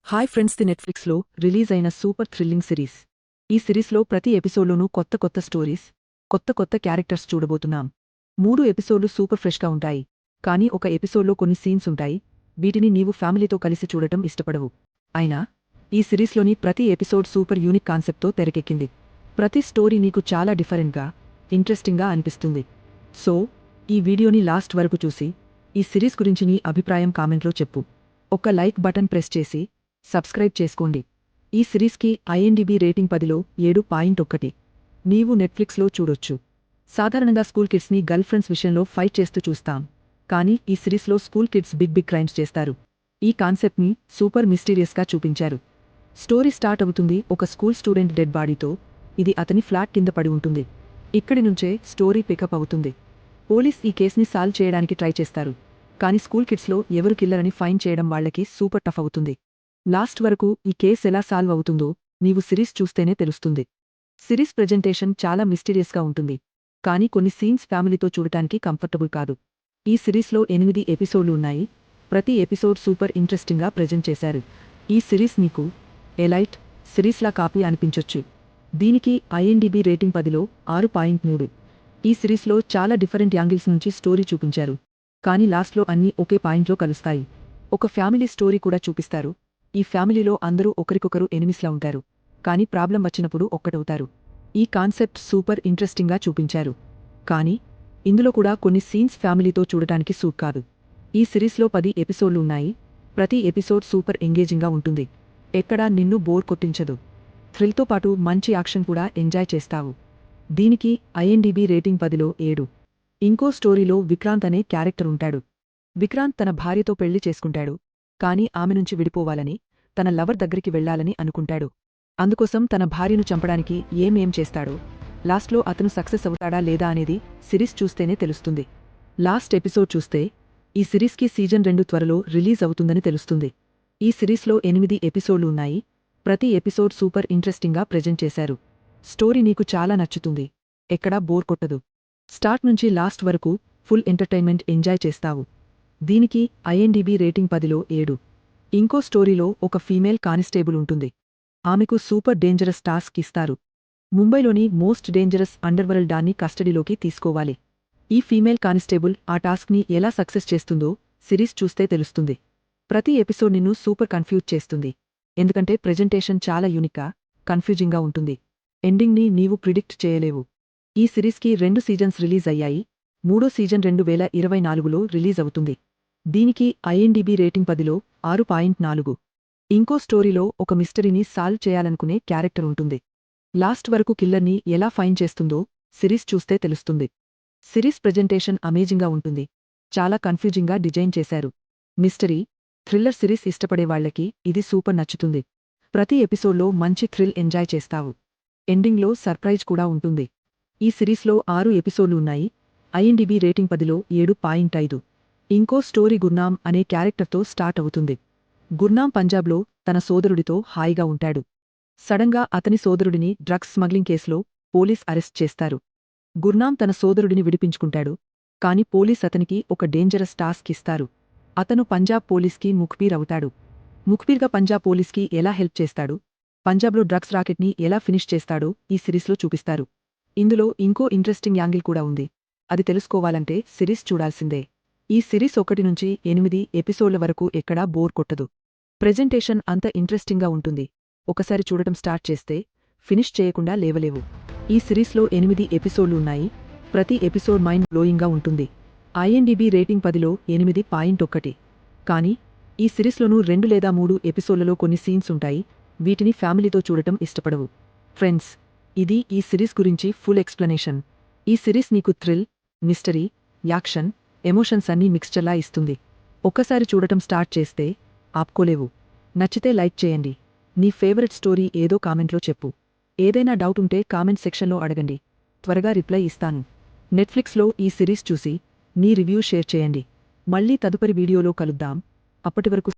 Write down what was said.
Hi friends, the నెట్ఫ్లిక్స్లో release అయిన super thrilling series. ఈ సిరీస్లో ప్రతి ఎపిసోడ్లోనూ కొత్త స్టోరీస్, కొత్త క్యారెక్టర్స్ చూడబోతున్నాం. 3 ఎపిసోడ్లు సూపర్ ఫ్రెష్గా ఉంటాయి. కానీ ఒక ఎపిసోడ్లో కొన్ని సీన్స్ ఉంటాయి, వీటిని నీవు ఫ్యామిలీతో కలిసి చూడటం ఇష్టపడవు. అయినా ఈ సిరీస్లోని ప్రతి ఎపిసోడ్ సూపర్ యూనిక్ కాన్సెప్ట్తో తెరకెక్కింది. ప్రతి స్టోరీ నీకు చాలా డిఫరెంట్గా, ఇంట్రెస్టింగ్గా అనిపిస్తుంది. సో ఈ వీడియోని లాస్ట్ వరకు చూసి ఈ సిరీస్ గురించి నీ అభిప్రాయం కామెంట్లో చెప్పు. ఒక లైక్ బటన్ ప్రెస్ చేసి సబ్స్క్రైబ్ చేసుకోండి. ఈ సిరీస్కి IMDb రేటింగ్ 10లో 7.1. నీవు నెట్ఫ్లిక్స్లో చూడొచ్చు. సాధారణంగా స్కూల్ కిడ్స్ని గర్ల్ ఫ్రెండ్స్ విషయంలో ఫైట్ చేస్తూ చూస్తాం, కానీ ఈ సిరీస్లో స్కూల్ కిడ్స్ బిగ్ క్రైమ్స్ చేస్తారు. ఈ కాన్సెప్ట్ని సూపర్ మిస్టీరియస్గా చూపించారు. స్టోరీ స్టార్ట్ అవుతుంది ఒక స్కూల్ స్టూడెంట్ డెడ్ బాడీతో. ఇది అతని ఫ్లాట్ కింద పడి ఉంటుంది. ఇక్కడి నుంచే స్టోరీ పికప్ అవుతుంది. పోలీస్ ఈ కేసుని సాల్వ్ చేయడానికి ట్రై చేస్తారు, కానీ స్కూల్ కిడ్స్లో ఎవరు కిల్లరని ఫైండ్ చేయడం వాళ్లకి సూపర్ టఫ్ అవుతుంది. లాస్ట్ వరకు ఈ కేస్ ఎలా సాల్వ్ అవుతుందో నీవు సిరీస్ చూస్తేనే తెలుస్తుంది. సిరీస్ ప్రెజెంటేషన్ చాలా మిస్టీరియస్గా ఉంటుంది, కానీ కొన్ని సీన్స్ ఫ్యామిలీతో చూడటానికి కంఫర్టబుల్ కాదు. ఈ సిరీస్లో 8 ఎపిసోడ్లు ఉన్నాయి. ప్రతి ఎపిసోడ్ సూపర్ ఇంట్రెస్టింగ్గా ప్రెజెంట్ చేశారు. ఈ సిరీస్ నీకు ఎలైట్ సిరీస్లా కాపీ అనిపించొచ్చు. దీనికి IMDb రేటింగ్ 10లో 6.3. ఈ సిరీస్లో చాలా డిఫరెంట్ యాంగిల్స్ నుంచి స్టోరీ చూపించారు, కానీ లాస్ట్లో అన్నీ ఒకే పాయింట్లో కలుస్తాయి. ఒక ఫ్యామిలీ స్టోరీ కూడా చూపిస్తారు. ఈ ఫ్యామిలీలో అందరూ ఒకరికొకరు ఎనిమిస్లా ఉంటారు, కానీ ప్రాబ్లం వచ్చినప్పుడు ఒక్కటవుతారు. ఈ కాన్సెప్ట్ సూపర్ ఇంట్రెస్టింగ్గా చూపించారు, కానీ ఇందులో కూడా కొన్ని సీన్స్ ఫ్యామిలీతో చూడటానికి సూట్ కాదు. ఈ సిరీస్లో 10 ఎపిసోడ్లు ఉన్నాయి. ప్రతి ఎపిసోడ్ సూపర్ ఎంగేజింగ్గా ఉంటుంది. ఎక్కడా నిన్ను బోర్ కొట్టించదు. థ్రిల్తో పాటు మంచి యాక్షన్ కూడా ఎంజాయ్ చేస్తావు. దీనికి IMDb రేటింగ్ 10లో 7. ఇంకో స్టోరీలో విక్రాంత్ అనే క్యారెక్టర్ ఉంటాడు. విక్రాంత్ తన భార్యతో పెళ్లి చేసుకుంటాడు, కానీ ఆమె నుంచి విడిపోవాలని, తన లవర్ దగ్గరికి వెళ్లాలని అనుకుంటాడు. అందుకోసం తన భార్యను చంపడానికి ఏం చేస్తాడో, లాస్ట్లో అతను సక్సెస్ అవుతాడా లేదా అనేది సిరీస్ చూస్తేనే తెలుస్తుంది. లాస్ట్ ఎపిసోడ్ చూస్తే ఈ సిరీస్కి సీజన్ 2 త్వరలో రిలీజ్ అవుతుందని తెలుస్తుంది. ఈ సిరీస్లో 8 ఎపిసోడ్లు ఉన్నాయి. ప్రతి ఎపిసోడ్ సూపర్ ఇంట్రెస్టింగ్గా ప్రెజెంట్ చేశారు. స్టోరీ నీకు చాలా నచ్చుతుంది, ఎక్కడా బోర్ కొట్టదు. స్టార్ట్ నుంచి లాస్ట్ వరకు ఫుల్ ఎంటర్టైన్మెంట్ ఎంజాయ్ చేస్తావు. దీనికి IMDb రేటింగ్ 10లో 7. ఇంకో స్టోరీలో ఒక ఫీమేల్ కానిస్టేబుల్ ఉంటుంది. ఆమెకు సూపర్ డేంజరస్ టాస్క్ ఇస్తారు. ముంబైలోని మోస్ట్ డేంజరస్ అండర్వరల్డ్ డాన్ని కస్టడీలోకి తీసుకోవాలి. ఈ ఫీమేల్ కానిస్టేబుల్ ఆ టాస్క్ని ఎలా సక్సెస్ చేస్తుందో సిరీస్ చూస్తే తెలుస్తుంది. ప్రతి ఎపిసోడ్ నిన్ను సూపర్ కన్ఫ్యూజ్ చేస్తుంది, ఎందుకంటే ప్రెజెంటేషన్ చాలా యూనిక్గా, కన్ఫ్యూజింగ్గా ఉంటుంది. ఎండింగ్ని నీవు ప్రిడిక్ట్ చేయలేవు. ఈ సిరీస్కి 2 సీజన్స్ రిలీజ్ అయ్యాయి. మూడో సీజన్ 2024లో రిలీజ్ అవుతుంది. దీనికి IMDb రేటింగ్ 10లో 6.4. ఇంకో స్టోరీలో ఒక మిస్టరీని సాల్వ్ చేయాలనుకునే క్యారెక్టర్ ఉంటుంది. లాస్ట్ వరకు కిల్లర్ని ఎలా ఫైండ్ చేస్తుందో సిరీస్ చూస్తే తెలుస్తుంది. సిరీస్ ప్రెజెంటేషన్ అమేజింగ్గా ఉంటుంది. చాలా కన్ఫ్యూజింగ్గా డిజైన్ చేశారు. మిస్టరీ, థ్రిల్లర్ సిరీస్ ఇష్టపడేవాళ్లకి ఇది సూపర్ నచ్చుతుంది. ప్రతి ఎపిసోడ్లో మంచి థ్రిల్ ఎంజాయ్ చేస్తావు. ఎండింగ్లో సర్ప్రైజ్ కూడా ఉంటుంది. ఈ సిరీస్లో 6 ఎపిసోడ్లు ఉన్నాయి. IMDb రేటింగ్ 10లో 7.5. ఇంకో స్టోరీ గుర్నామ్ అనే క్యారెక్టర్తో స్టార్ట్ అవుతుంది. గుర్నామ్ పంజాబ్లో తన సోదరుడితో హాయిగా ఉంటాడు. సడన్గా అతని సోదరుడిని డ్రగ్స్ స్మగ్లింగ్ కేసులో పోలీస్ అరెస్ట్ చేస్తారు. గుర్నామ్ తన సోదరుడిని విడిపించుకుంటాడు, కాని పోలీస్ అతనికి ఒక డేంజరస్ టాస్క్ ఇస్తారు. అతను పంజాబ్ పోలీస్కి ముఖ్బీర్ అవుతాడు. ముఖ్బీర్గా పంజాబ్ పోలీస్కి ఎలా హెల్ప్ చేస్తాడు, పంజాబ్లో డ్రగ్స్ రాకెట్ని ఎలా ఫినిష్ చేస్తాడో ఈ సిరీస్లో చూపిస్తారు. ఇందులో ఇంకో ఇంట్రెస్టింగ్ యాంగిల్ కూడా ఉంది. అది తెలుసుకోవాలంటే సిరీస్ చూడాల్సిందే. ఈ సిరీస్ 1 నుంచి 8 ఎపిసోడ్ల వరకు ఎక్కడా బోర్ కొట్టదు. ప్రెజెంటేషన్ అంత ఇంట్రెస్టింగ్గా ఉంటుంది. ఒకసారి చూడటం స్టార్ట్ చేస్తే ఫినిష్ చేయకుండా లేవలేవు. ఈ సిరీస్లో 8 ఎపిసోడ్లు ఉన్నాయి. ప్రతి ఎపిసోడ్ మైండ్ బ్లోయింగ్గా ఉంటుంది. IMDb రేటింగ్ 10లో 8.1. కానీ ఈ సిరీస్లోనూ 2 లేదా 3 ఎపిసోడ్లలో కొన్ని సీన్స్ ఉంటాయి, వీటిని ఫ్యామిలీతో చూడటం ఇష్టపడవు. ఫ్రెండ్స్, ఇది ఈ సిరీస్ గురించి ఫుల్ ఎక్స్ప్లెనేషన్. ఈ సిరీస్ నీకు థ్రిల్, మిస్టరీ, యాక్షన్, ఎమోషన్స్ అన్నీ మిక్స్చర్లా ఇస్తుంది. ఒక్కసారి చూడటం స్టార్ట్ చేస్తే ఆపుకోలేవు. నచ్చితే లైక్ చేయండి. నీ ఫేవరెట్ స్టోరీ ఏదో కామెంట్లో చెప్పు. ఏదైనా డౌట్ ఉంటే కామెంట్ సెక్షన్లో అడగండి, త్వరగా రిప్లై ఇస్తాను. నెట్ఫ్లిక్స్లో ఈ సిరీస్ చూసి నీ రివ్యూ షేర్ చేయండి. మళ్ళీ తదుపరి వీడియోలో కలుద్దాం. అప్పటివరకు